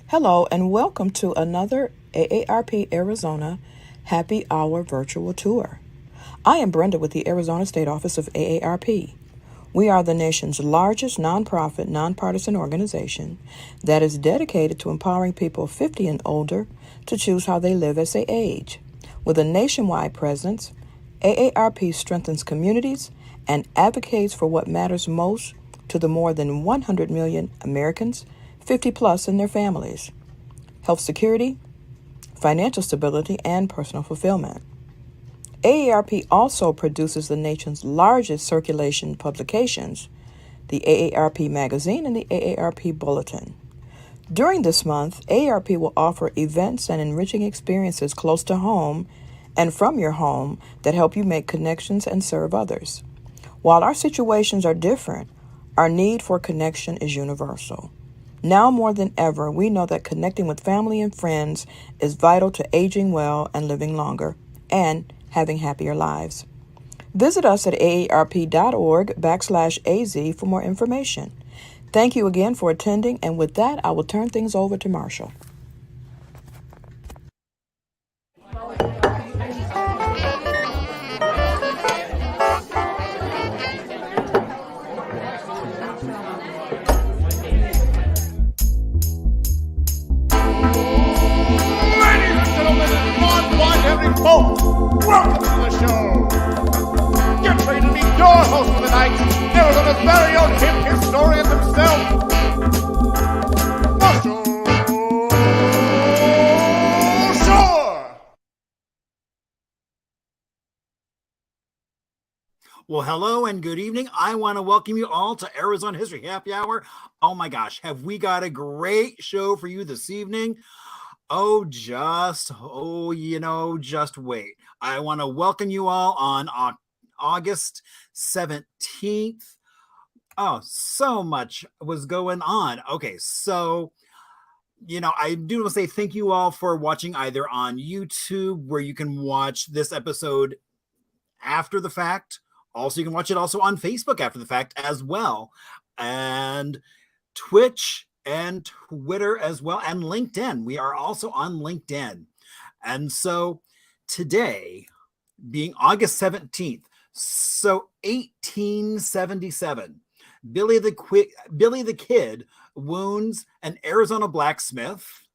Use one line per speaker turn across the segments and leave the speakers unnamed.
Hello, and welcome to another AARP Arizona Happy Hour virtual tour. I am Brenda with the Arizona State Office of AARP. We are the nation's largest nonprofit, nonpartisan organization that is dedicated to empowering people 50 and older to choose how they live as they age. With a nationwide presence, AARP strengthens communities and advocates for what matters most to the more than 100 million Americans 50 plus and their families: health security, financial stability, and personal fulfillment. AARP also produces the nation's largest circulation publications, the AARP Magazine and the AARP Bulletin. During this month, AARP will offer events and enriching experiences close to home and from your home that help you make connections and serve others. While our situations are different, our need for connection is universal. Now more than ever, we know that connecting with family and friends is vital to aging well and living longer and having happier lives. Visit us at aarp.org/AZ for more information. Thank you again for attending, and with that, I will turn things over to Marshall.
Folks, welcome to the show. Get ready to meet your host for the night, Arizona's very own hip historian himself, Marshall Shore.
Well, hello and good evening. I want to welcome you all to Arizona History Happy Hour. Oh my gosh, have we got a great show for you this evening? Just wait. I want to welcome you all on August 17th. Oh, so much was going on. Okay, so, I do want to say thank you all for watching either on YouTube, where you can watch this episode after the fact. Also, you can watch it also on Facebook after the fact as well. And Twitch and Twitter as well, and LinkedIn. We are also on LinkedIn. And so today, being August 17th, so 1877, Billy the Kid wounds an Arizona blacksmith,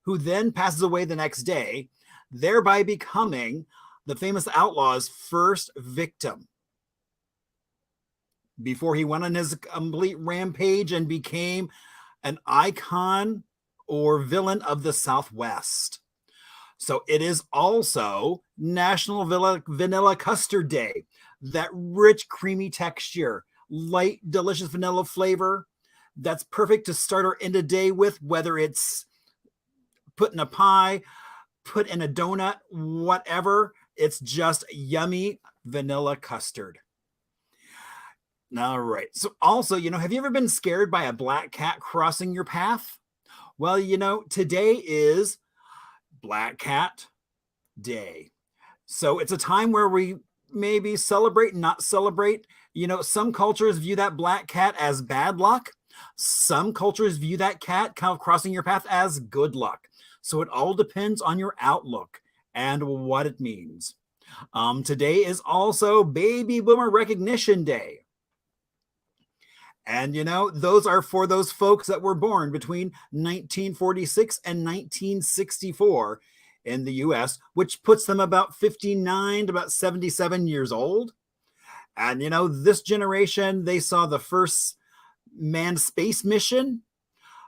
who then passes away the next day, thereby becoming the famous outlaw's first victim, before he went on his complete rampage and became an icon or villain of the Southwest. So it is also National Vanilla Custard Day. That rich, creamy texture, light, delicious vanilla flavor that's perfect to start or end a day with, whether it's put in a pie, put in a donut, whatever. It's just yummy vanilla custard. All right. So also, have you ever been scared by a black cat crossing your path? Well, today is Black Cat Day. So it's a time where we maybe celebrate, not celebrate. Some cultures view that black cat as bad luck. Some cultures view that cat kind of crossing your path as good luck. So it all depends on your outlook and what it means. Today is also Baby Boomer Recognition Day. And, those are for those folks that were born between 1946 and 1964 in the U.S., which puts them about 59 to about 77 years old. And, this generation, they saw the first manned space mission,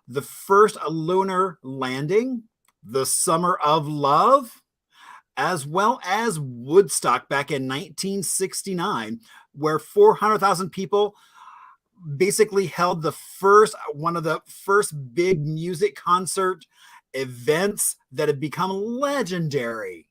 the first lunar landing, the Summer of Love, as well as Woodstock back in 1969, where 400,000 people basically held one of the first big music concert events that had become legendary.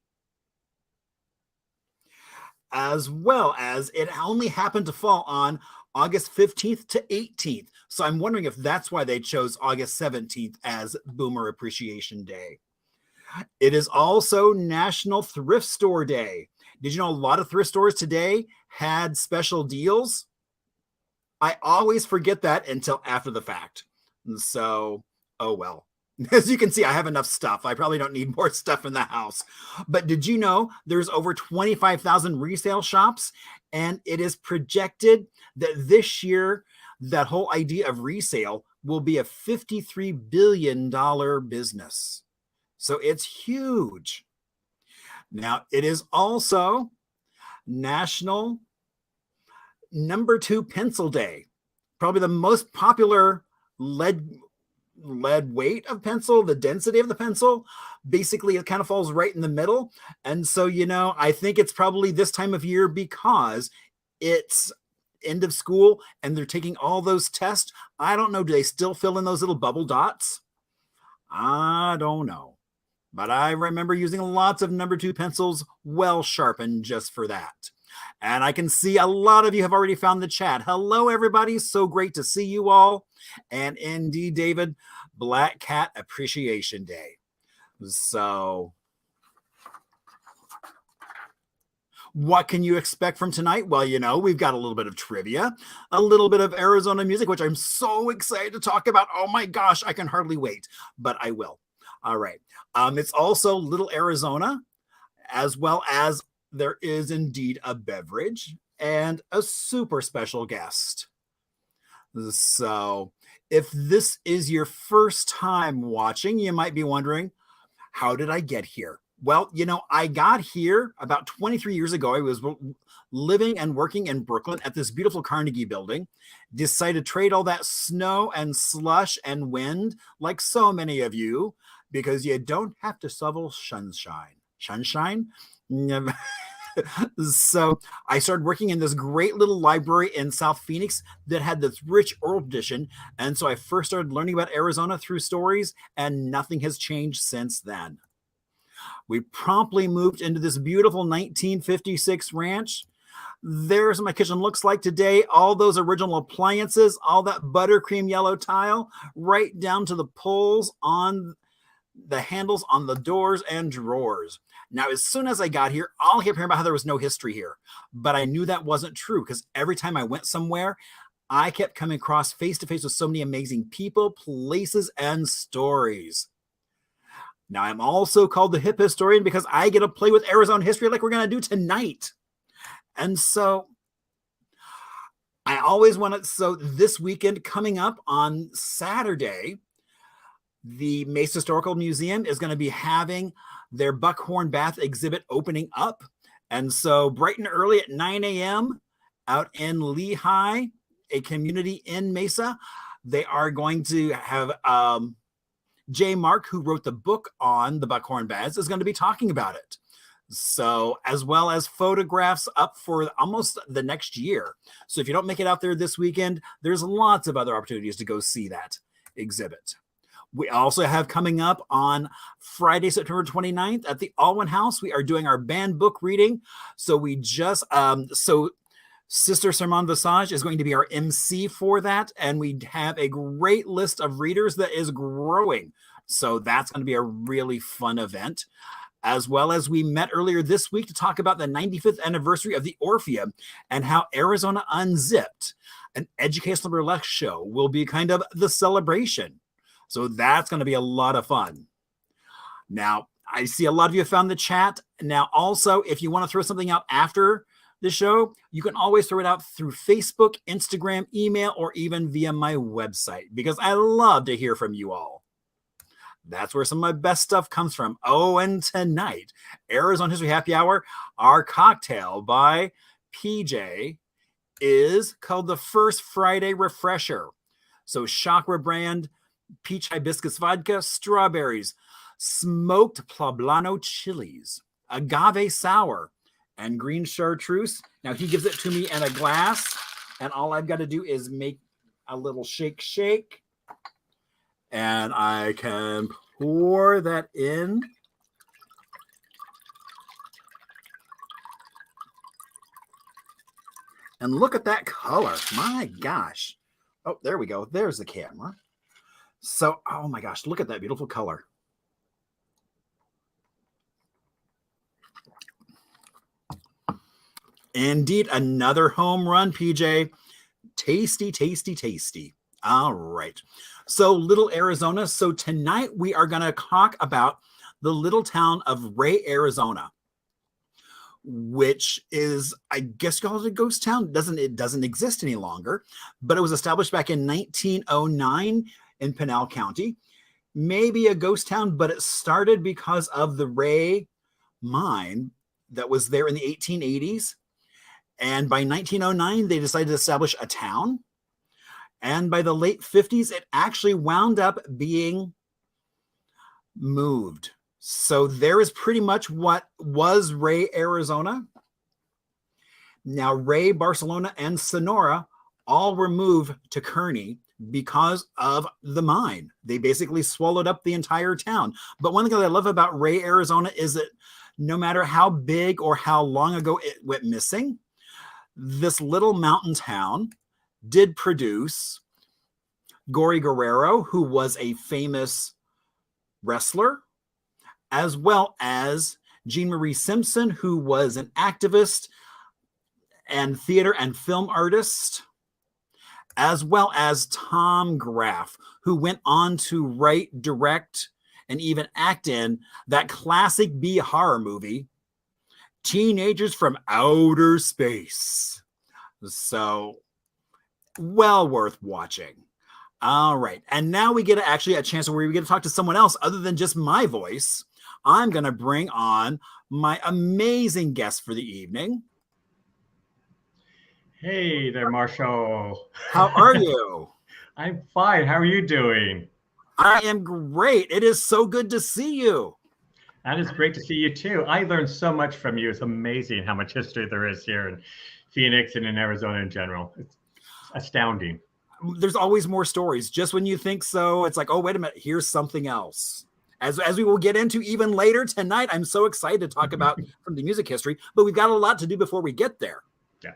As well as it only happened to fall on August 15th to 18th. So I'm wondering if that's why they chose August 17th as Boomer Appreciation Day. It is also National Thrift Store Day. Did you know a lot of thrift stores today had special deals? I always forget that until after the fact. And so, oh well. As you can see, I have enough stuff. I probably don't need more stuff in the house. But did you know there's over 25,000 resale shops? And it is projected that this year, that whole idea of resale will be a $53 billion business. So it's huge. Now, it is also National Number 2 Pencil Day. Probably the most popular lead weight of pencil, the density of the pencil. Basically, it kind of falls right in the middle. And so, I think it's probably this time of year because it's end of school and they're taking all those tests. I don't know. Do they still fill in those little bubble dots? I don't know. But I remember using lots of number 2 pencils, well sharpened just for that. And I can see a lot of you have already found the chat. Hello, everybody. So great to see you all. And indeed, David, Black Cat Appreciation Day. So what can you expect from tonight? Well, we've got a little bit of trivia, a little bit of Arizona music, which I'm so excited to talk about. Oh my gosh, I can hardly wait, but I will. All right. It's also Little Arizona, as well as there is indeed a beverage and a super special guest. So if this is your first time watching, you might be wondering, how did I get here? Well, I got here about 23 years ago. I was living and working in Brooklyn at this beautiful Carnegie building, decided to trade all that snow and slush and wind like so many of you, because you don't have to shovel sunshine. So I started working in this great little library in South Phoenix that had this rich oral tradition. And so I first started learning about Arizona through stories, and nothing has changed since then. We promptly moved into this beautiful 1956 ranch. There's what my kitchen looks like today. All those original appliances, all that buttercream yellow tile, right down to the pulls on the handles on the doors and drawers. Now, as soon as I got here, all I kept hearing about how there was no history here. But I knew that wasn't true, because every time I went somewhere, I kept coming across face to face with so many amazing people, places, and stories. Now, I'm also called the hip historian because I get to play with Arizona history like we're going to do tonight. And so I always wanted, so this weekend coming up on Saturday, the Mesa Historical Museum is going to be having their Buckhorn Bath exhibit opening up. And so bright and early at 9 a.m. out in Lehigh, a community in Mesa, they are going to have J. Mark, who wrote the book on the Buckhorn Baths, is going to be talking about it. So, as well as photographs up for almost the next year. So if you don't make it out there this weekend, there's lots of other opportunities to go see that exhibit. We also have coming up on Friday, September 29th at the Alwyn House, we are doing our banned book reading. So we just, Sister Sermon Visage is going to be our MC for that. And we have a great list of readers that is growing. So that's going to be a really fun event. As well as we met earlier this week to talk about the 95th anniversary of the Orpheum and how Arizona Unzipped, an educational burlesque show, will be kind of the celebration. So that's going to be a lot of fun. Now, I see a lot of you have found the chat. Now, also, if you want to throw something out after the show, you can always throw it out through Facebook, Instagram, email, or even via my website, because I love to hear from you all. That's where some of my best stuff comes from. Oh, and tonight, Arizona History Happy Hour, our cocktail by PJ is called the First Friday Refresher. So Chakra brand, peach hibiscus vodka, strawberries, smoked poblano chilies, agave sour, and green chartreuse. Now he gives it to me in a glass, and all I've got to do is make a little shake. And I can pour that in. And look at that color. My gosh. Oh, there we go. There's the camera. So, oh my gosh, look at that beautiful color. Indeed, another home run, PJ. Tasty, tasty, tasty. All right. So Little Arizona. So tonight we are going to talk about the little town of Ray, Arizona, which is, I guess, called a ghost town. It doesn't exist any longer, but it was established back in 1909 in Pinal County. Maybe a ghost town, but it started because of the Ray mine that was there in the 1880s. And by 1909, they decided to establish a town. And by the late 50s, it actually wound up being moved. So there is pretty much what was Ray, Arizona. Now, Ray, Barcelona, and Sonora all were moved to Kearney because of the mine. They basically swallowed up the entire town. But one thing that I love about Ray, Arizona is that no matter how big or how long ago it went missing, this little mountain town did produce Gory Guerrero, who was a famous wrestler, as well as Jean Marie Simpson, who was an activist and theater and film artist, as well as Tom Graff, who went on to write, direct, and even act in that classic B horror movie, Teenagers from Outer Space. So, well worth watching. All right. And now we get actually a chance where we get to talk to someone else other than just my voice. I'm going to bring on my amazing guest for the evening.
Hey there, Marshall.
How are you?
I'm fine. How are you doing?
I am great. It is so good to see you.
And it's great to see you too. I learned so much from you. It's amazing how much history there is here in Phoenix and in Arizona in general. It's astounding.
There's always more stories. Just when you think so, it's like, oh, wait a minute, here's something else. As we will get into even later tonight, I'm so excited to talk about from the music history, but we've got a lot to do before we get there.
Yeah.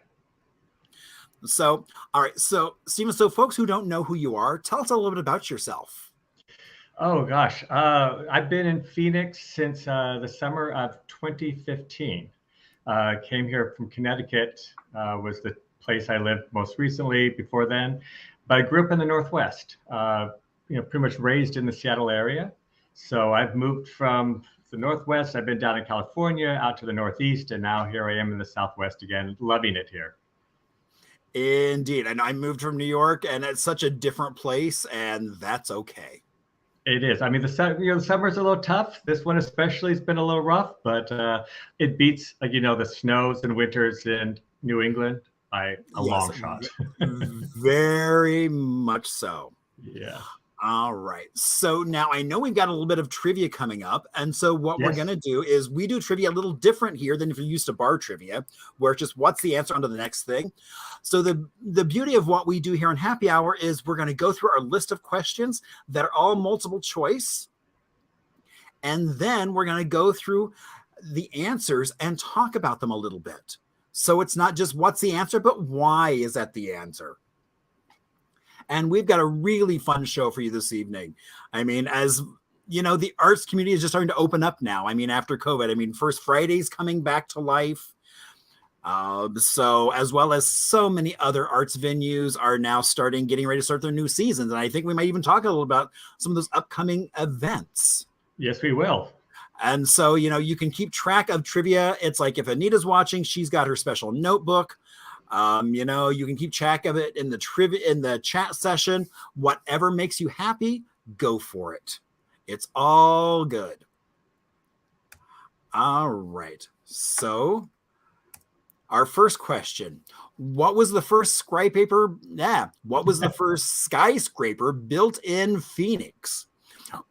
So, all right. So, Stephen, so folks who don't know who you are, tell us a little bit about yourself.
Oh, gosh. I've been in Phoenix since the summer of 2015. Came here from Connecticut, was the place I lived most recently before then. But I grew up in the Northwest, pretty much raised in the Seattle area. So I've moved from the Northwest. I've been down in California, out to the Northeast, and now here I am in the Southwest again, loving it here.
Indeed. And I moved from New York, and it's such a different place, and that's okay.
It is. I mean, the summer's a little tough. This one especially has been a little rough, but it beats, the snows and winters in New England by a long shot.
Very much so.
Yeah.
All right. So now I know we've got a little bit of trivia coming up. And so what we're going to do is we do trivia a little different here than if you're used to bar trivia, where it's just what's the answer onto the next thing. So the beauty of what we do here on Happy Hour is we're going to go through our list of questions that are all multiple choice. And then we're going to go through the answers and talk about them a little bit. So it's not just what's the answer, but why is that the answer? And we've got a really fun show for you this evening. I mean, as you know, the arts community is just starting to open up now. I mean, after COVID, I mean, First Friday's coming back to life. So as well as so many other arts venues are now getting ready to start their new seasons. And I think we might even talk a little about some of those upcoming events.
Yes, we will.
And so, you can keep track of trivia. It's like if Anita's watching, she's got her special notebook. You can keep track of it in the chat session. Whatever makes you happy, go for it. It's all good. All right. So our first question, what was the first skyscraper built in Phoenix?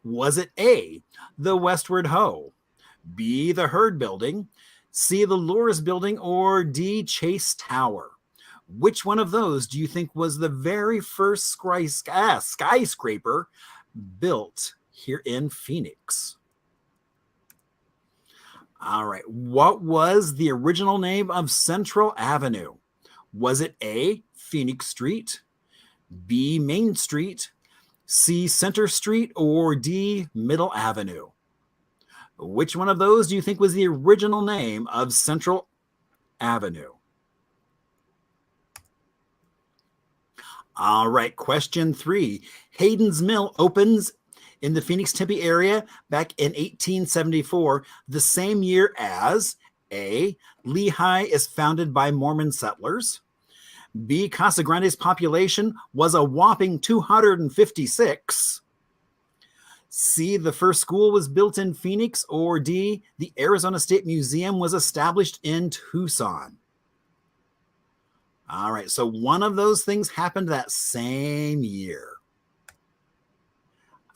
Was it A, the Westward Ho, B, the Hurd Building, C, the Loris Building, or D, Chase Tower? Which one of those do you think was the very first skyscraper built here in Phoenix? All right. What was the original name of Central Avenue? Was it A, Phoenix Street, B, Main Street, C, Center Street, or D, Middle Avenue? Which one of those do you think was the original name of Central Avenue? All right, question 3. Hayden's Mill opens in the Phoenix Tempe area back in 1874, the same year as A, Lehigh is founded by Mormon settlers. B, Casa Grande's population was a whopping 256. C, the first school was built in Phoenix. Or D, the Arizona State Museum was established in Tucson. All right, so one of those things happened that same year.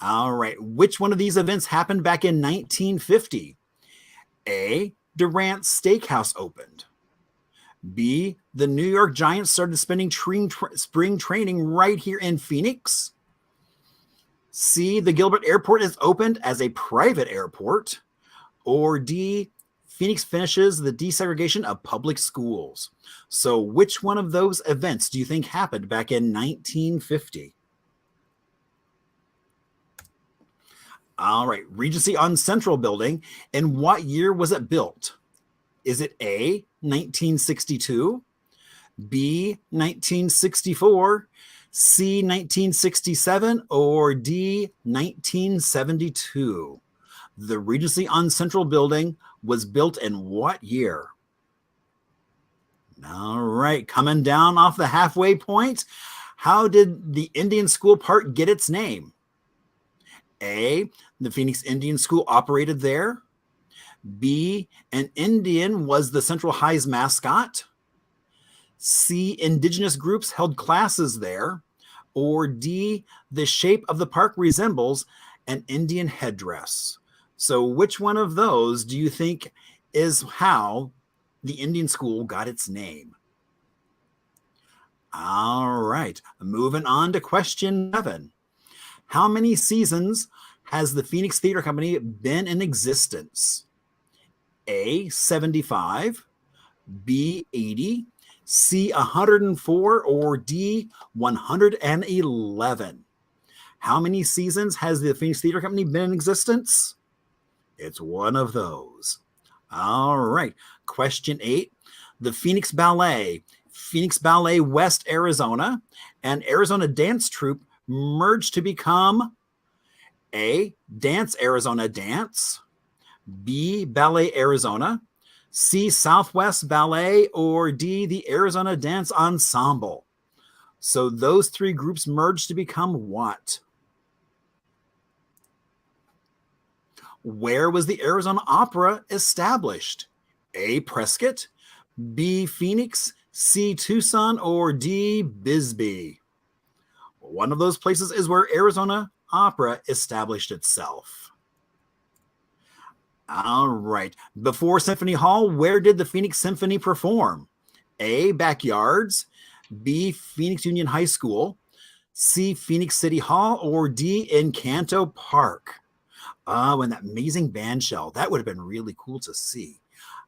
All right, which one of these events happened back in 1950? A, Durant's Steakhouse opened. B, the New York Giants started spring training right here in Phoenix. C, the Gilbert Airport is opened as a private airport. Or D, Phoenix finishes the desegregation of public schools. So which one of those events do you think happened back in 1950? All right, Regency on Central Building. In what year was it built? Is it A, 1962, B, 1964, C, 1967, or D, 1972? The Regency on Central Building was built in what year? All right, coming down off the halfway point, how did the Indian School Park get its name? A, the Phoenix Indian School operated there. B, an Indian was the Central High's mascot. C, indigenous groups held classes there. Or D, the shape of the park resembles an Indian headdress. So which one of those do you think is how the Indian School got its name? All right, moving on to question 7. How many seasons has the Phoenix Theater Company been in existence? A, 75, B, 80, C, 104, or D, 111? How many seasons has the Phoenix Theater Company been in existence? It's one of those. All right. Question 8. The Phoenix Ballet, Phoenix Ballet West Arizona, and Arizona Dance Troupe merged to become A, Dance Arizona Dance, B, Ballet Arizona, C, Southwest Ballet, or D, the Arizona Dance Ensemble. So those 3 groups merged to become what? Where was the Arizona Opera established? A, Prescott, B, Phoenix, C, Tucson, or D, Bisbee? One of those places is where Arizona Opera established itself. All right. Before Symphony Hall, where did the Phoenix Symphony perform? A, backyards, B, Phoenix Union High School, C, Phoenix City Hall, or D, Encanto Park? Oh, and that amazing band shell. That would have been really cool to see.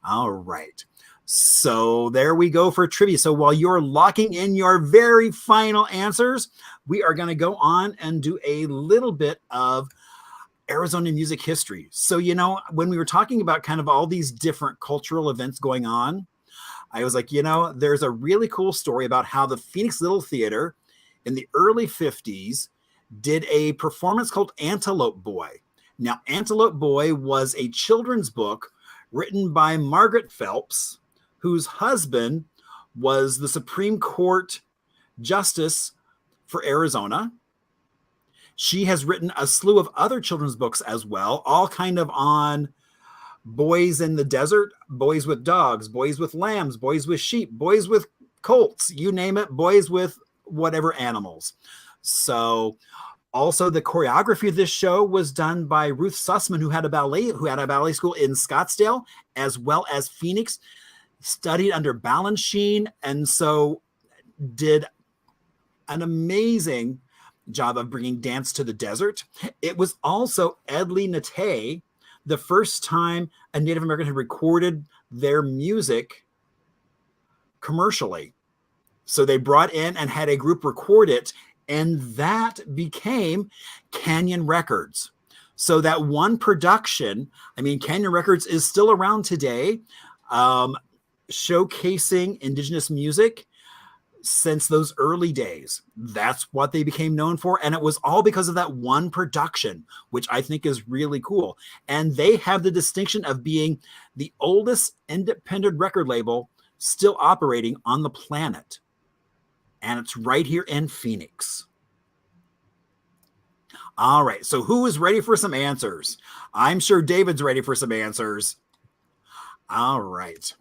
All right. So there we go for trivia. So while you're locking in your very final answers, we are going to go on and do a little bit of Arizona music history. So, you know, when we were talking about kind of all these different cultural events going on, I was like, you know, there's a really cool story about how the Phoenix Little Theater in the early 50s did a performance called Antelope Boy. Now, Antelope Boy was a children's book written by Margaret Phelps, whose husband was the Supreme Court Justice for Arizona. She has written a slew of other children's books as well, all kind of on boys in the desert, boys with dogs, boys with lambs, boys with sheep, boys with colts, you name it, boys with whatever animals. So also the choreography of this show was done by Ruth Sussman, who had a ballet school in Scottsdale, as well as Phoenix, studied under Balanchine, and so did an amazing job of bringing dance to the desert. It was also Edley Natay, the first time a Native American had recorded their music commercially. So they brought in and had a group record it, and that became Canyon Records. So that one production, I mean, Canyon Records is still around today, showcasing indigenous music. since those early days. That's what they became known for. And it was all because of that one production, which I think is really cool. And they have the distinction of being the oldest independent record label still operating on the planet. And it's right here in Phoenix. All right. So who is ready for some answers? I'm sure David's ready for some answers. All right.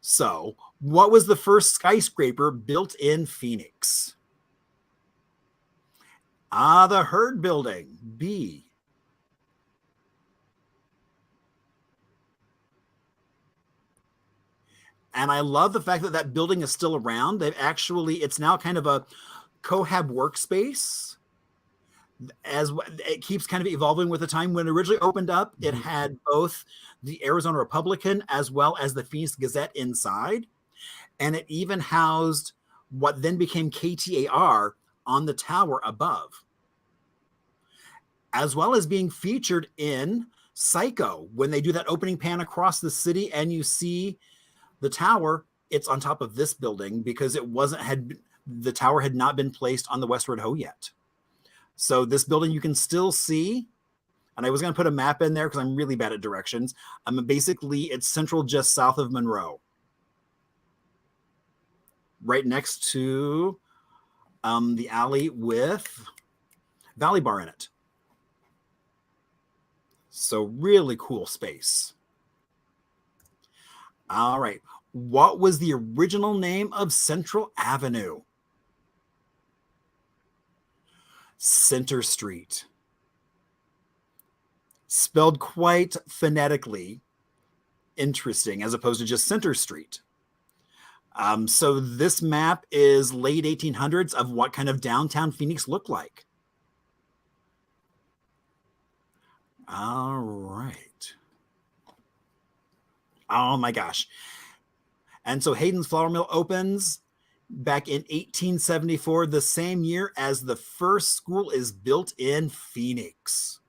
So, what was the first skyscraper built in Phoenix? The Herd Building. B. And I love the fact that that building is still around. It's now kind of a cohab workspace. As it keeps kind of evolving with the time. When it originally opened up, it had both the Arizona Republican as well as the Phoenix Gazette inside. And it even housed what then became KTAR on the tower above, as well as being featured in Psycho. When they do that opening pan across the city and you see the tower, it's on top of this building because the tower had not been placed on the Westward Ho yet. So this building you can still see, and I was going to put a map in there because I'm really bad at directions. Basically, it's central just south of Monroe, right next to the alley with Valley Bar in it. So really cool space. All right. What was the original name of Central Avenue? Center Street. Spelled quite phonetically interesting as opposed to just Center Street. So this map is late 1800s of what kind of downtown Phoenix looked like. All right. Oh my gosh. And so Hayden's Flour Mill opens back in 1874, the same year as the first school is built in Phoenix.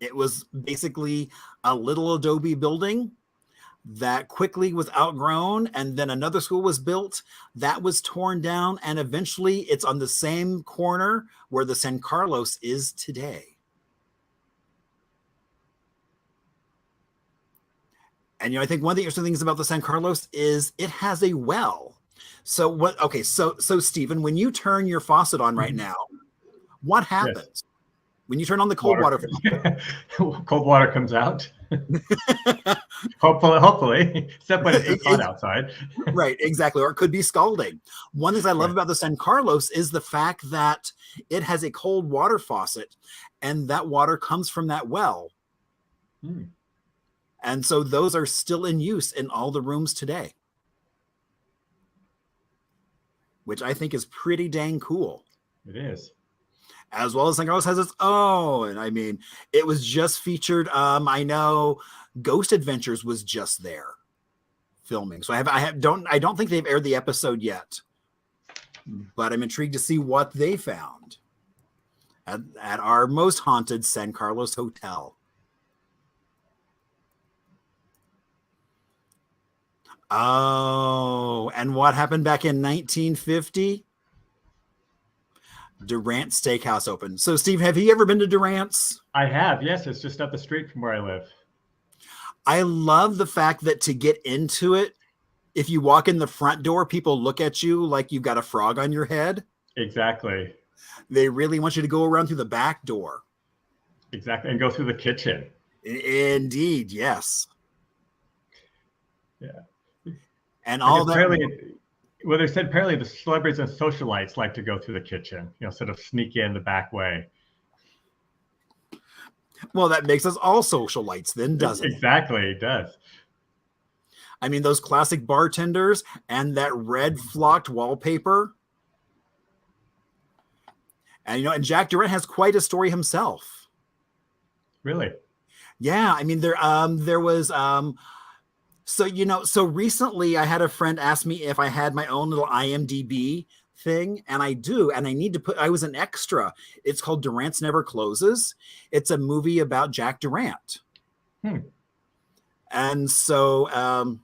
It was basically a little adobe building that quickly was outgrown, and then another school was built that was torn down, and eventually it's on the same corner where the San Carlos is today. And I think one of the interesting things about the San Carlos is it has a well. So what? Okay, so Stephen, when you turn your faucet on right now, what happens? Yes. When you turn on the cold water faucet?
Cold water comes out. hopefully, except when it's hot outside.
Right, exactly. Or it could be scalding. One thing I love about the San Carlos is the fact that it has a cold water faucet, and that water comes from that well. And so those are still in use in all the rooms today, which I think is pretty dang cool.
It is.
As well as San Carlos has its own. I mean, it was just featured. I know Ghost Adventures was just there filming. So I don't think they've aired the episode yet, but I'm intrigued to see what they found at our most haunted San Carlos hotel. Oh, and what happened back in 1950? Durant's Steakhouse opened. So, Steve, have you ever been to Durant's?
I have, yes. It's just up the street from where I live.
I love the fact that to get into it, if you walk in the front door, people look at you like you've got a frog on your head.
Exactly.
They really want you to go around through the back door.
Exactly, and go through the kitchen.
Indeed, yes.
Yeah.
And all that.
Well, they said apparently the celebrities and socialites like to go through the kitchen, sort of sneak in the back way.
Well, that makes us all socialites then, doesn't it?
Exactly, it does.
I mean, those classic bartenders and that red flocked wallpaper. And, and Jack Durant has quite a story himself.
Really?
Yeah. I mean, there was, so recently I had a friend ask me if I had my own little IMDb thing, and I do, and I was an extra. It's called Durant's Never Closes. It's a movie about Jack Durant. And so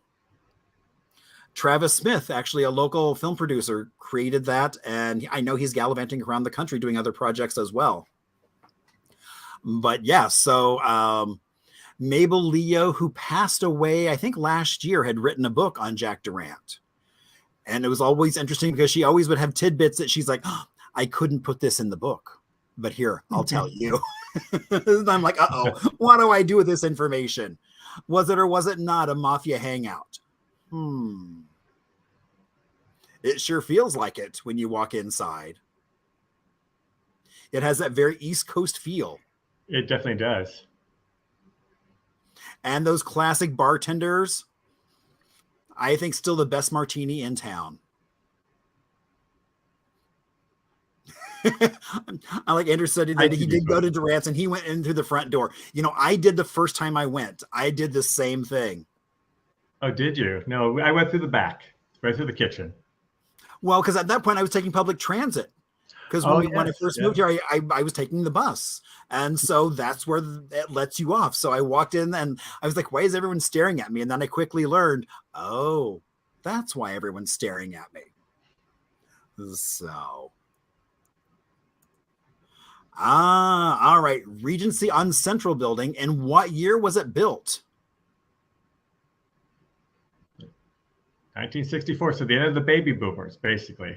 Travis Smith, actually a local film producer, created that, and I know he's gallivanting around the country doing other projects as well. But yeah, so Mabel Leo, who passed away, I think last year, had written a book on Jack Durant. And it was always interesting because she always would have tidbits that she's like, oh, I couldn't put this in the book, but here, I'll tell you. And I'm like, uh-oh, what do I do with this information? Was it or was it not a mafia hangout? It sure feels like it when you walk inside. It has that very East Coast feel.
It definitely does.
And those classic bartenders, I think still the best martini in town. I like Andrew said that he did go to Durant's and he went in through the front door. You know, I did the first time I went. I did the same thing.
Oh, did you? No, I went through the back, right through the kitchen.
Well, because at that point I was taking public transit. Because when I first moved here, I was taking the bus. And so that's where it lets you off. So I walked in and I was like, why is everyone staring at me? And then I quickly learned, oh, that's why everyone's staring at me. So. All right. Regency on Central Building. In what year was it built?
1964. So the end of the baby boomers, basically.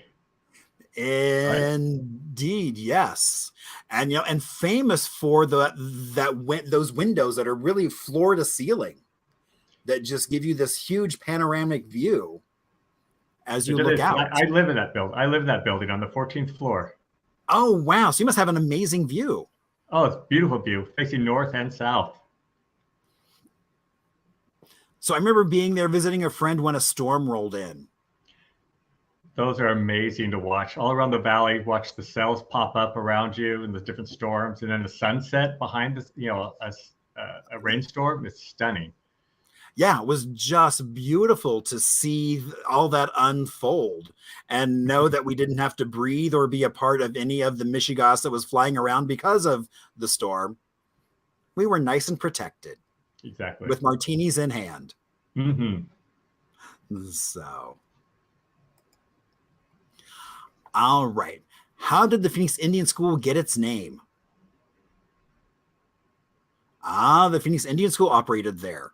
Indeed, yes. And you know, and famous for those windows that are really floor to ceiling that just give you this huge panoramic view as you look out.
I live in that building. I live in that building on the 14th floor.
Oh, wow. So you must have an amazing view.
Oh, it's a beautiful view, facing north and south.
So I remember being there visiting a friend when a storm rolled in.
Those are amazing to watch. All around the valley, watch the cells pop up around you and the different storms. And then the sunset behind this, you know, a rainstorm is stunning.
Yeah, it was just beautiful to see all that unfold and know that we didn't have to breathe or be a part of any of the Michigas that was flying around because of the storm. We were nice and protected.
Exactly.
With martinis in hand.
Mm-hmm.
So. All right. How did the Phoenix Indian School get its name? The Phoenix Indian School operated there.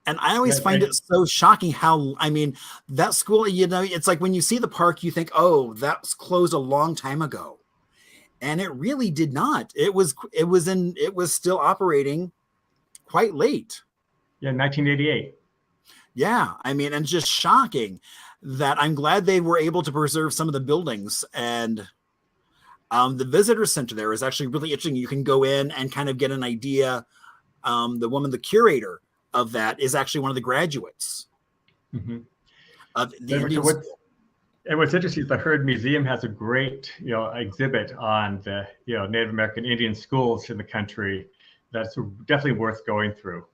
And I always find it so shocking how, I mean, that school, you know, it's like when you see the park, you think, oh, that was closed a long time ago. And it really did not. It was still operating quite late.
Yeah, 1988.
Yeah, I mean, and just shocking that I'm glad they were able to preserve some of the buildings. And the visitor center there is actually really interesting. You can go in and kind of get an idea. The curator of that is actually one of the graduates of the Indian School.
And what's interesting is the Heard Museum has a great, you know, exhibit on the, you know, Native American Indian schools in the country. That's definitely worth going through.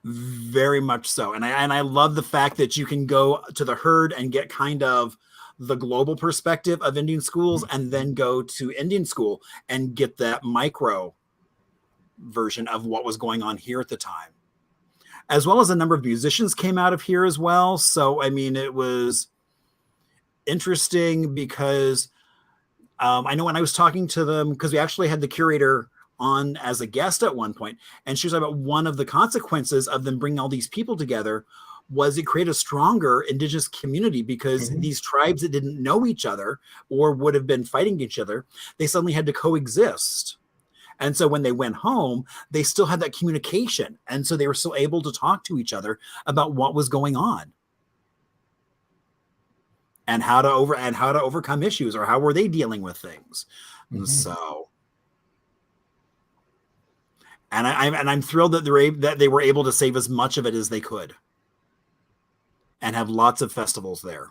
Very much so. And I love the fact that you can go to the Heard and get kind of the global perspective of Indian schools and then go to Indian school and get that micro version of what was going on here at the time. As well as a number of musicians came out of here as well. So, I mean, it was interesting because I know when I was talking to them, because we actually had the curator on as a guest at one point, and she was about one of the consequences of them bringing all these people together was it created a stronger indigenous community because these tribes that didn't know each other or would have been fighting each other, they suddenly had to coexist. And so when they went home, they still had that communication. And so they were still able to talk to each other about what was going on and how to overcome issues or how were they dealing with things. So, and I'm thrilled that they were able to save as much of it as they could and have lots of festivals there.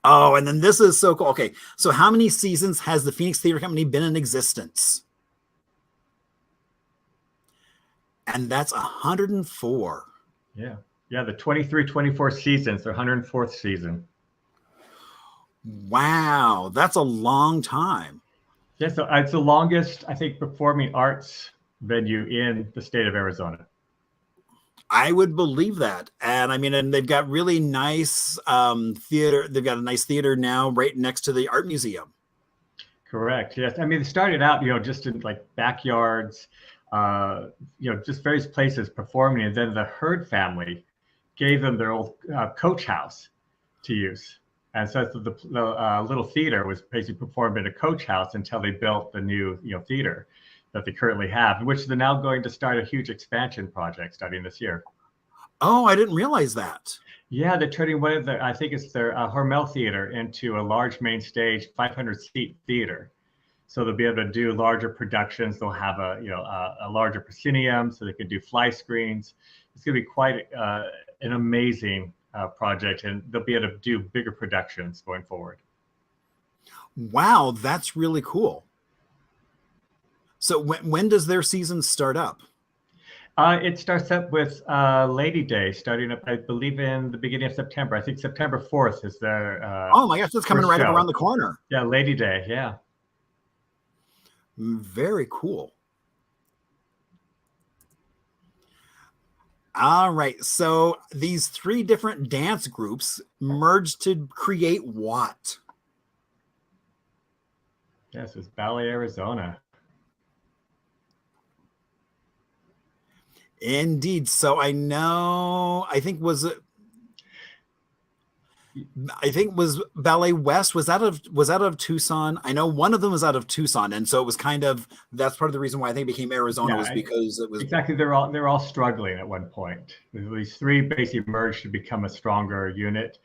Oh, and then this is so cool. Okay, so how many seasons has the Phoenix Theater Company been in existence? And that's 104.
Yeah, the 23-24 seasons, their 104th season.
Wow, that's a long time.
Yeah, so it's the longest, I think, performing arts venue in the state of Arizona.
I would believe that. And I mean, and they've got really nice theater. They've got a nice theater now right next to the art museum.
Correct. Yes. I mean, they started out, just in like backyards, just various places performing. And then the Hurd family gave them their old coach house to use. And so the little theater was basically performed in a coach house until they built the new, theater that they currently have, which they're now going to start a huge expansion project starting this year.
Oh, I didn't realize that.
Yeah, they're turning one of their, I think it's their Hormel Theater into a large main stage, 500-seat theater. So they'll be able to do larger productions. They'll have a larger proscenium, so they can do fly screens. It's going to be quite an amazing project, and they'll be able to do bigger productions going forward.
Wow, that's really cool. So when does their season start up?
It starts up with Lady Day, starting up, I believe, in the beginning of September. I think September 4th is their
oh my gosh, that's coming right up
show.
around the corner.
Yeah, Lady Day, yeah.
Very cool. All right, so these 3 different dance groups merged to create what?
Yes, it's Ballet, Arizona.
Indeed. So I think was Ballet West, was out of Tucson. I know one of them was out of Tucson, and so it was that's part of the reason why I think it became Arizona, was because it was
exactly, they're all struggling at one point. These 3 basically merged to become a stronger unit,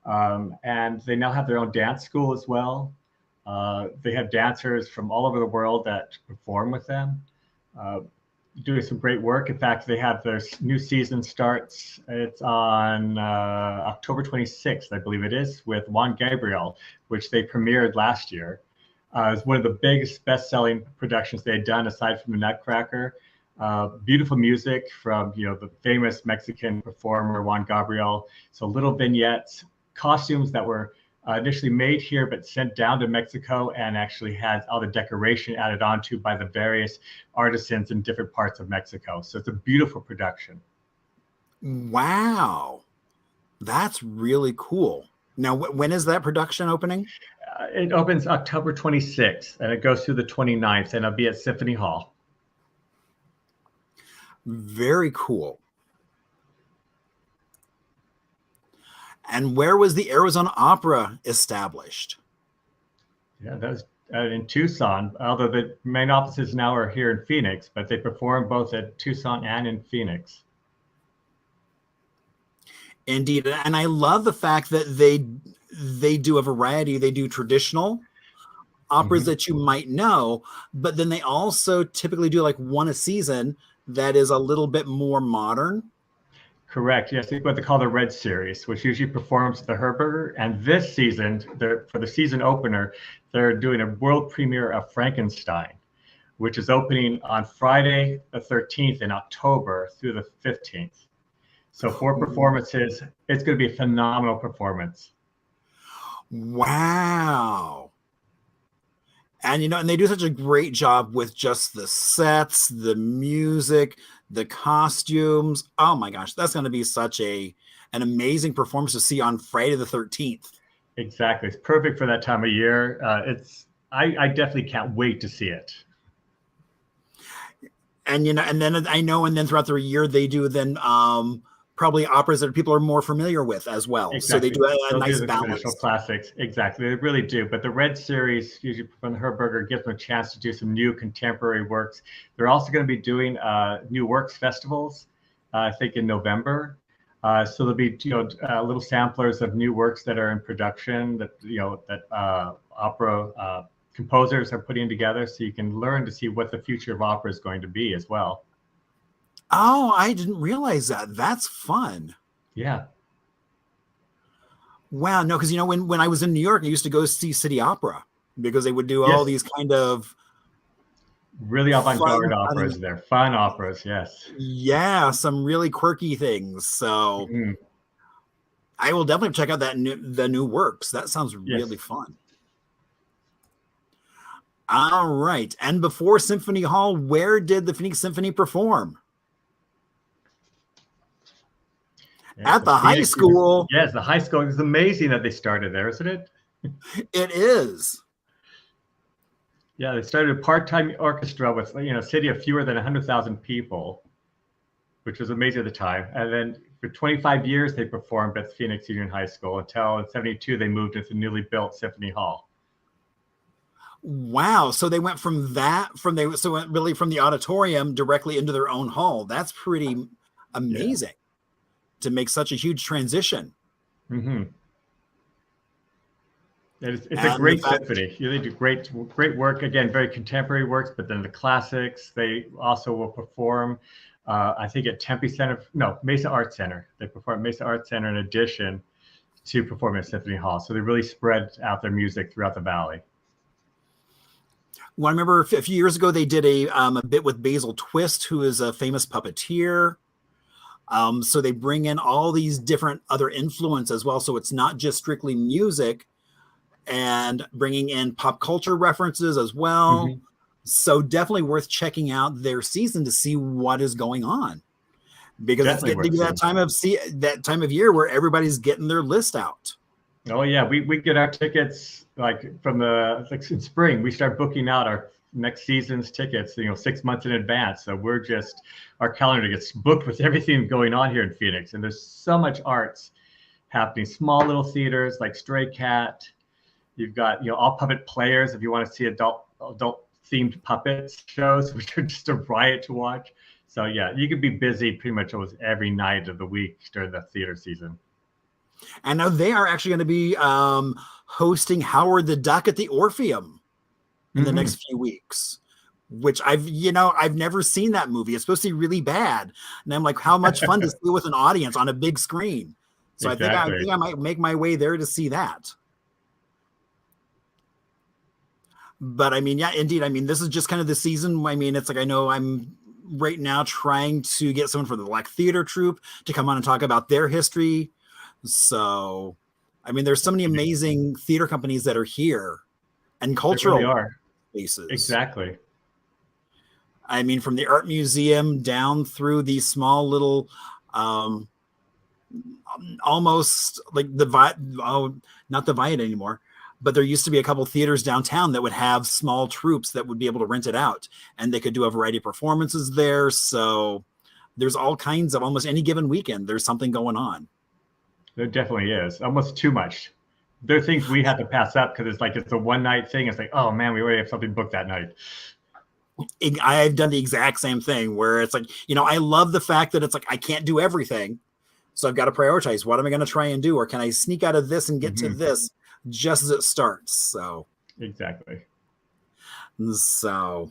and they now have their own dance school as well. They have dancers from all over the world that perform with them, doing some great work. In fact, they have their new season starts. It's on October 26th, I believe it is, with Juan Gabriel, which they premiered last year. It's one of the biggest best-selling productions they had done, aside from the Nutcracker. Beautiful music from the famous Mexican performer Juan Gabriel. So little vignettes, costumes that were initially made here, but sent down to Mexico, and actually had all the decoration added onto by the various artisans in different parts of Mexico. So it's a beautiful production.
Wow, that's really cool. Now, when is that production opening?
It opens October 26th, and it goes through the 29th, and it'll be at Symphony Hall.
Very cool. And where was the Arizona Opera established?
Yeah, that was in Tucson, although the main offices now are here in Phoenix, but they perform both at Tucson and in Phoenix.
Indeed. And I love the fact that they do a variety. They do traditional operas that you might know, but then they also typically do like one a season that is a little bit more modern.
Correct. Yes, what they call the Red Series, which usually performs at the Herberger. And this season, for the season opener, they're doing a world premiere of Frankenstein, which is opening on Friday the 13th in October through the 15th. So 4 performances. It's going to be a phenomenal performance.
Wow. And and they do such a great job with just the sets, the music, the costumes. Oh my gosh, that's going to be such an amazing performance to see on Friday the 13th.
Exactly. It's perfect for that time of year. I definitely can't wait to see it.
And and then throughout the year they do then probably operas that people are more familiar with as well.
Exactly.
So they do a nice
do
balance.
Traditional classics. Exactly. They really do. But the Red Series, usually from the Herberger, gives them a chance to do some new contemporary works. They're also going to be doing new works festivals, I think in November. So there'll be little samplers of new works that are in production that opera composers are putting together, so you can learn to see what the future of opera is going to be as well.
Oh, I didn't realize that. That's fun.
Yeah.
Wow. No, because when I was in New York, I used to go see City Opera because they would do all these kind of
really avant-garde operas. They're fun operas. Yes.
Yeah, some really quirky things. So I will definitely check out the new works. That sounds really fun. All right. And before Symphony Hall, where did the Phoenix Symphony perform?
Yeah,
At
so
the high
Phoenix,
school.
yes, the high school. It's amazing that they started there, isn't it?
It is.
Yeah, they started a part-time orchestra with a city of fewer than 100,000 people, which was amazing at the time. And then for 25 years, they performed at Phoenix Union High School until in '72 they moved into the newly built Symphony Hall.
Wow. So they went from went really from the auditorium directly into their own hall. That's pretty amazing to make such a huge transition.
Mm-hmm. It's a
And
great symphony. They do great work. Again, very contemporary works, but then the classics. They also will perform, I think, at Tempe Center. No, Mesa Arts Center. They perform at Mesa Arts Center in addition to performing at Symphony Hall. So they really spread out their music throughout the valley.
Well, I remember a few years ago they did a bit with Basil Twist, who is a famous puppeteer. So they bring in all these different other influence as well. So it's not just strictly music, and bringing in pop culture references as well.
Mm-hmm.
So definitely worth checking out their season to see what is going on, because definitely it's getting to be that time of year where everybody's getting their list out.
Oh yeah, we get our tickets in spring. We start booking out our next season's tickets, 6 months in advance. So our calendar gets booked with everything going on here in Phoenix, and there's so much arts happening. Small little theaters like Stray Cat. You've got all puppet players if you want to see adult themed puppets shows, which are just a riot to watch. So yeah, you could be busy pretty much almost every night of the week during the theater season.
And now they are actually going to be hosting Howard the Duck at the Orpheum in the next few weeks, which I've never seen that movie. It's supposed to be really bad, and I'm like, how much fun to see with an audience on a big screen. So exactly. I think I might make my way there to see that. But I mean, yeah, indeed. I mean, this is just kind of the season. I mean, it's like, I know I'm right now trying to get someone from the Black Theater Troupe to come on and talk about their history. So, I mean, there's so many amazing theater companies that are here and cultural spaces.
Exactly.
I mean, from the art museum down through these small little, almost like not the Viant anymore. But there used to be a couple theaters downtown that would have small troupes that would be able to rent it out, and they could do a variety of performances there. So there's all kinds of, almost any given weekend, there's something going on.
There definitely is. Almost too much. There are things we have to pass up because it's a one night thing. It's like, oh man, we already have something booked that night.
I've done the exact same thing where it's like, I love the fact that it's like, I can't do everything. So I've got to prioritize. What am I going to try and do? Or can I sneak out of this and get to this just as it starts? So
exactly.
So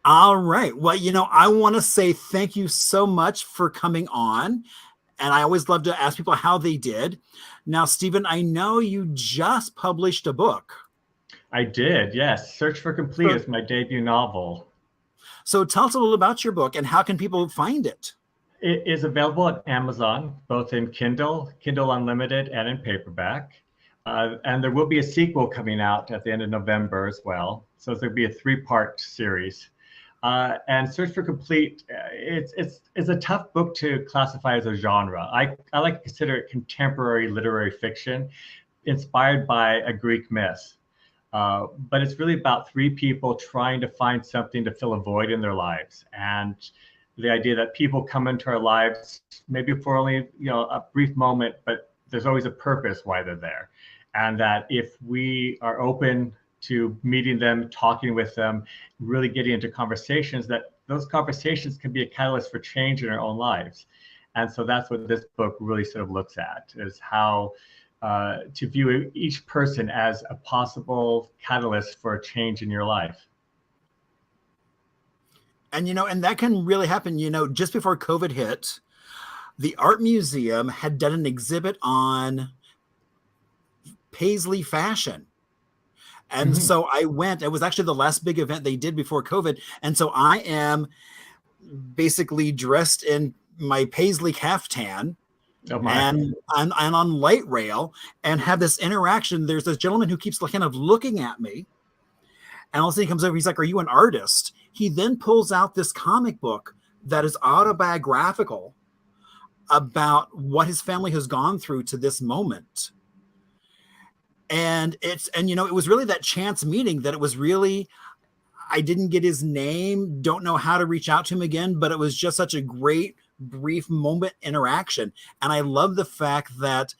all right. Well, I want to say thank you so much for coming on. And I always love to ask people how they did. Now, Stephen, I know you just published a book.
I did, yes. Search for Complete is my debut novel.
So tell us a little about your book and how can people find it?
It is available at Amazon, both in Kindle Unlimited, and in paperback. And there will be a sequel coming out at the end of November as well. So there'll be a 3-part series. And Search for Complete, it's a tough book to classify as a genre. I like to consider it contemporary literary fiction inspired by a Greek myth. But it's really about 3 people trying to find something to fill a void in their lives. And the idea that people come into our lives maybe for only a brief moment, but there's always a purpose why they're there. And that if we are open to meeting them, talking with them, really getting into conversations, that those conversations can be a catalyst for change in our own lives. And so that's what this book really sort of looks at, is how to view each person as a possible catalyst for a change in your life.
And, and that can really happen. Just before COVID hit, the Art Museum had done an exhibit on Paisley fashion. And so I went. It was actually the last big event they did before COVID. And so I am basically dressed in my Paisley caftan and on light rail and have this interaction. There's this gentleman who keeps kind of looking at me. And all of a sudden he comes over. He's like, "Are you an artist?" He then pulls out this comic book that is autobiographical about what his family has gone through to this moment. And it was really that chance meeting that it was really, I didn't get his name, don't know how to reach out to him again, but it was just such a great, brief moment interaction. And I love the fact that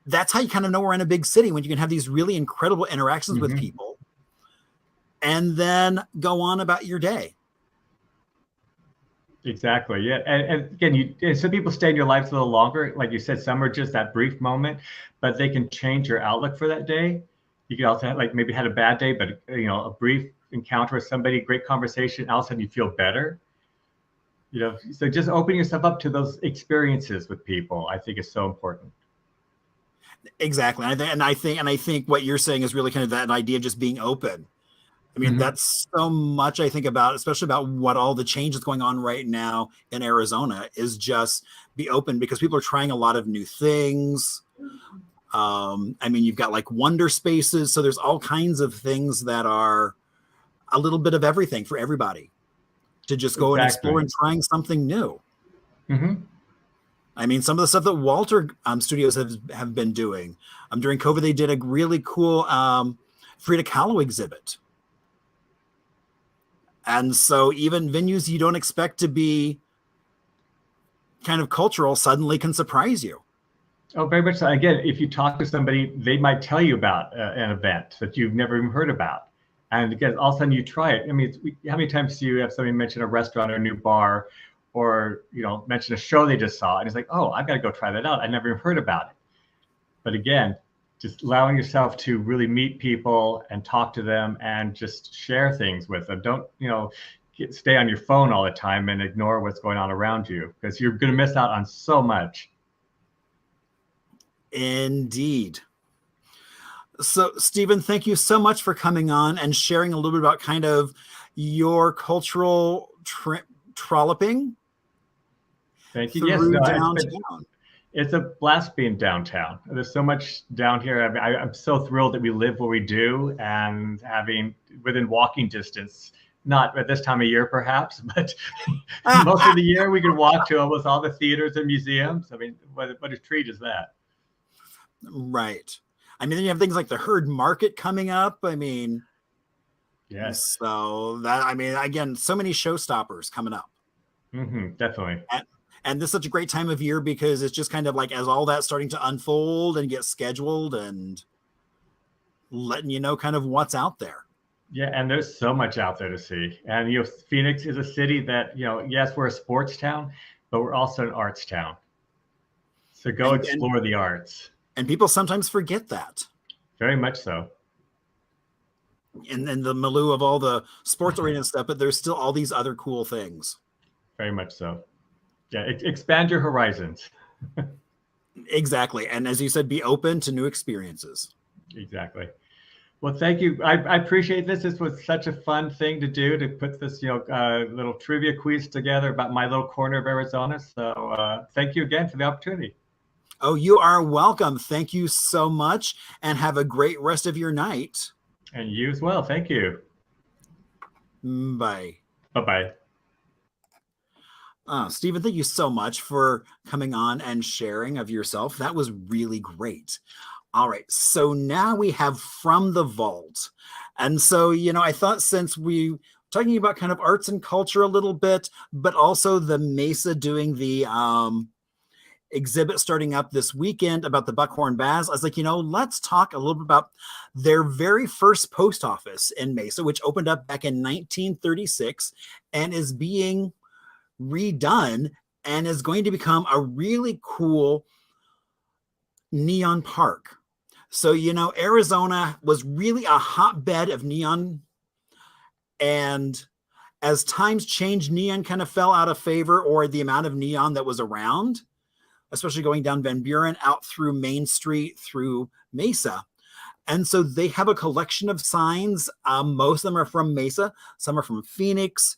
that's how you kind of know we're in a big city, when you can have these really incredible interactions with people and then go on about your day.
Exactly. Yeah. And again, some people stay in your lives a little longer. Like you said, some are just that brief moment, but they can change your outlook for that day. You could also have, like, maybe had a bad day, but a brief encounter with somebody, great conversation, all of a sudden you feel better. So just opening yourself up to those experiences with people, I think, is so important.
Exactly. And I think what you're saying is really kind of that idea of just being open. I mean, that's so much I think about, especially about what all the change that's going on right now in Arizona, is just be open, because people are trying a lot of new things. I mean, you've got like wonder spaces. So there's all kinds of things that are a little bit of everything for everybody to just go and explore and trying something new. I mean, some of the stuff that Walter Studios have been doing. During COVID, they did a really cool Frida Kahlo exhibit. And so even venues you don't expect to be kind of cultural suddenly can surprise you.
Oh, very much so. Again, if you talk to somebody, they might tell you about an event that you've never even heard about. And again, all of a sudden you try it. I mean, how many times do you have somebody mention a restaurant or a new bar, or mention a show they just saw, and it's like, oh, I've got to go try that out. I never even heard about it. But again, just allowing yourself to really meet people and talk to them and just share things with them. Don't, stay on your phone all the time and ignore what's going on around you, because you're going to miss out on so much.
Indeed. So, Stephen, thank you so much for coming on and sharing a little bit about kind of your cultural trolloping.
Thank you. Yes, downtown. It's a blast being downtown. There's so much down here. I mean, I'm so thrilled that we live where we do, and having within walking distance, not at this time of year perhaps, but most of the year we can walk to almost all the theaters and museums. I mean, what a treat is that?
Right. I mean, then you have things like the Herd Market coming up. I mean,
yes.
So that, I mean, again, so many showstoppers coming up.
Definitely.
And this is such a great time of year, because it's just kind of like, as all that's starting to unfold and get scheduled, and letting you know kind of what's out there.
Yeah, and there's so much out there to see. And Phoenix is a city that, yes, we're a sports town, but we're also an arts town. So go explore the arts.
And people sometimes forget that.
Very much so.
And then the milieu of all the sports oriented stuff, but there's still all these other cool things.
Very much so. Yeah, expand your horizons.
Exactly. And as you said, be open to new experiences.
Exactly. Well, thank you. I appreciate this. This was such a fun thing to do, to put this, little trivia quiz together about my little corner of Arizona. So thank you again for the opportunity.
Oh, you are welcome. Thank you so much, and have a great rest of your night.
And you as well. Thank you.
Bye.
Bye-bye.
Stephen, thank you so much for coming on and sharing of yourself. That was really great. All right. So now we have From the Vault. And so, I thought, since we talking about kind of arts and culture a little bit, but also the Mesa doing the exhibit starting up this weekend about the Buckhorn Baths, I was like, let's talk a little bit about their very first post office in Mesa, which opened up back in 1936 and is being redone and is going to become a really cool neon park. So, Arizona was really a hotbed of neon, and as times changed, neon kind of fell out of favor, or the amount of neon that was around, especially going down Van Buren out through Main Street through Mesa. And so they have a collection of signs. Most of them are from Mesa. Some are from Phoenix.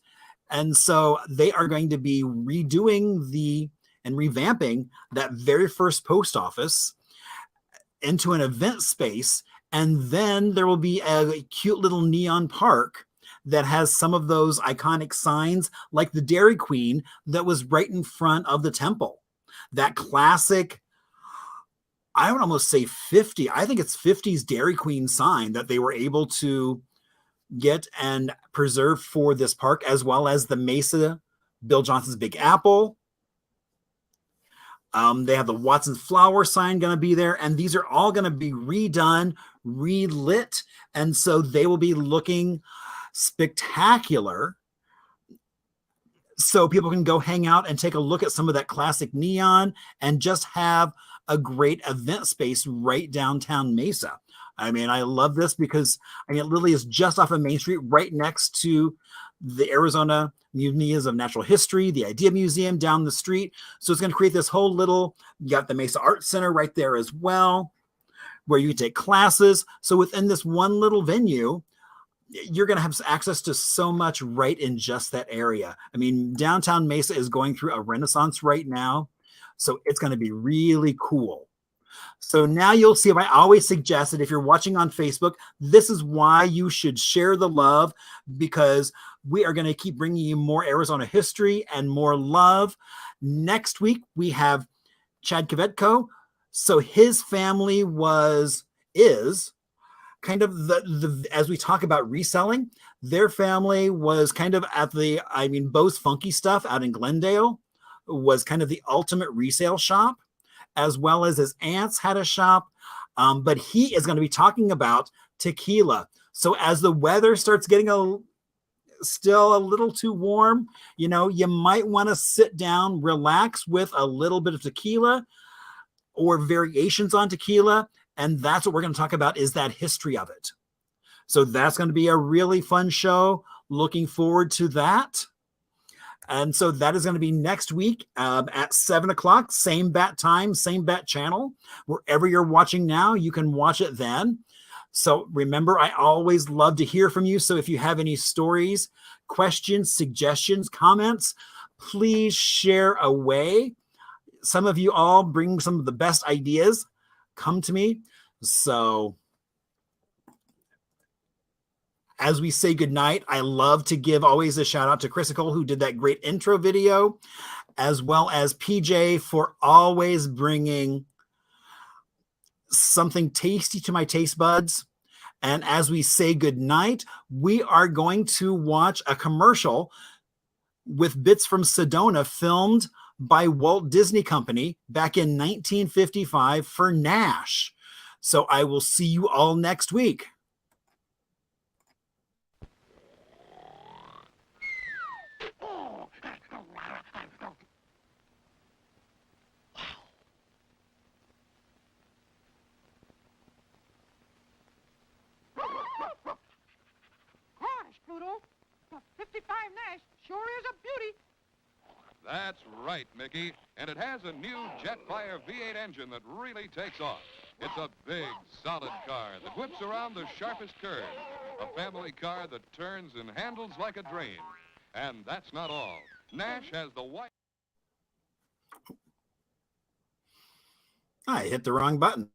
And so they are going to be redoing and revamping that very first post office into an event space. And then there will be a cute little neon park that has some of those iconic signs, like the Dairy Queen that was right in front of the temple. that classic, I would almost say 50, I think it's 50s Dairy Queen sign that they were able to get and preserve for this park, as well as the Mesa, Bill Johnson's Big Apple. They have the Watson's Flower sign going to be there, and these are all going to be redone, relit, and so they will be looking spectacular. So people can go hang out and take a look at some of that classic neon and just have a great event space right downtown Mesa. I mean, I love this because, I mean, it literally is just off of Main Street, right next to the Arizona Museum of Natural History, the Idea Museum down the street. So it's going to create this whole little, you got the Mesa Art Center right there as well, where you can take classes. So within this one little venue, you're going to have access to so much right in just that area. I mean, downtown Mesa is going through a renaissance right now. So it's going to be really cool. So now you'll see, I always suggest that if you're watching on Facebook, this is why you should share the love, because we are going to keep bringing you more Arizona history and more love. Next week, we have Chad Kvetko. So his family is kind of as we talk about reselling, their family was kind of at the, I mean, Bo's Funky Stuff out in Glendale was kind of the ultimate resale shop, as well as his aunts had a shop. But he is going to be talking about tequila. So as the weather starts getting still a little too warm, you know, you might want to sit down, relax with a little bit of tequila or variations on tequila. And that's what we're going to talk about, is that history of it. So that's going to be a really fun show. Looking forward to that. And so that is going to be next week at 7 o'clock, same bat time, same bat channel. Wherever you're watching now, you can watch it then. So remember, I always love to hear from you. So if you have any stories, questions, suggestions, comments, please share away. Some of you all bring some of the best ideas. Come to me. So as we say goodnight, I love to give always a shout out to Chris Nicole, who did that great intro video, as well as PJ for always bringing something tasty to my taste buds. And as we say goodnight, we are going to watch a commercial with bits from Sedona filmed by Walt Disney Company back in 1955 for Nash. So I will see you all next week.
Pluto, the 55 Nash sure is a beauty.
That's right, Mickey. And it has a new Jetfire V8 engine that really takes off. It's a big, solid car that whips around the sharpest curves. A family car that turns and handles like a dream. And that's not all. Nash has the white...
I hit the wrong button.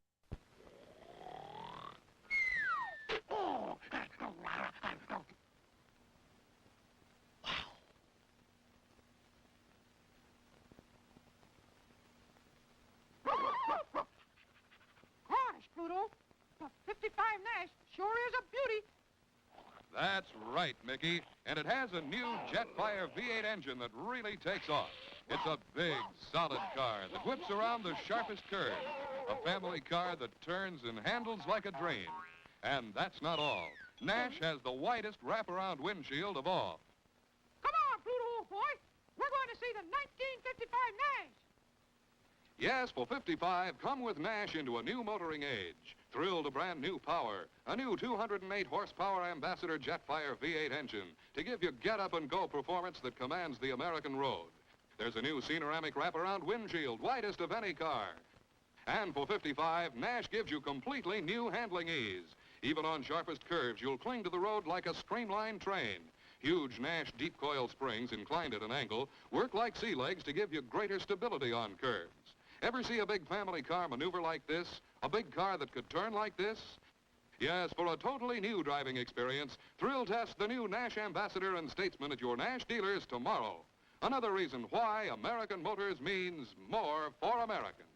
Pluto, the 55 Nash sure is a beauty.
That's right, Mickey. And it has a new Jetfire V8 engine that really takes off. It's a big, solid car that whips around the sharpest curves. A family car that turns and handles like a dream. And that's not all. Nash has the widest wraparound windshield of all.
Come on, Pluto, old boy. We're going to see the 1955 Nash.
Yes, for 55, come with Nash into a new motoring age. Thrill to brand new power. A new 208 horsepower Ambassador Jetfire V8 engine to give you get-up-and-go performance that commands the American road. There's a new Scenoramic wraparound windshield, widest of any car. And for 55, Nash gives you completely new handling ease. Even on sharpest curves, you'll cling to the road like a streamlined train. Huge Nash deep coil springs, inclined at an angle, work like sea legs to give you greater stability on curves. Ever see a big family car maneuver like this? A big car that could turn like this? Yes, for a totally new driving experience, thrill test the new Nash Ambassador and Statesman at your Nash dealers tomorrow. Another reason why American Motors means more for Americans.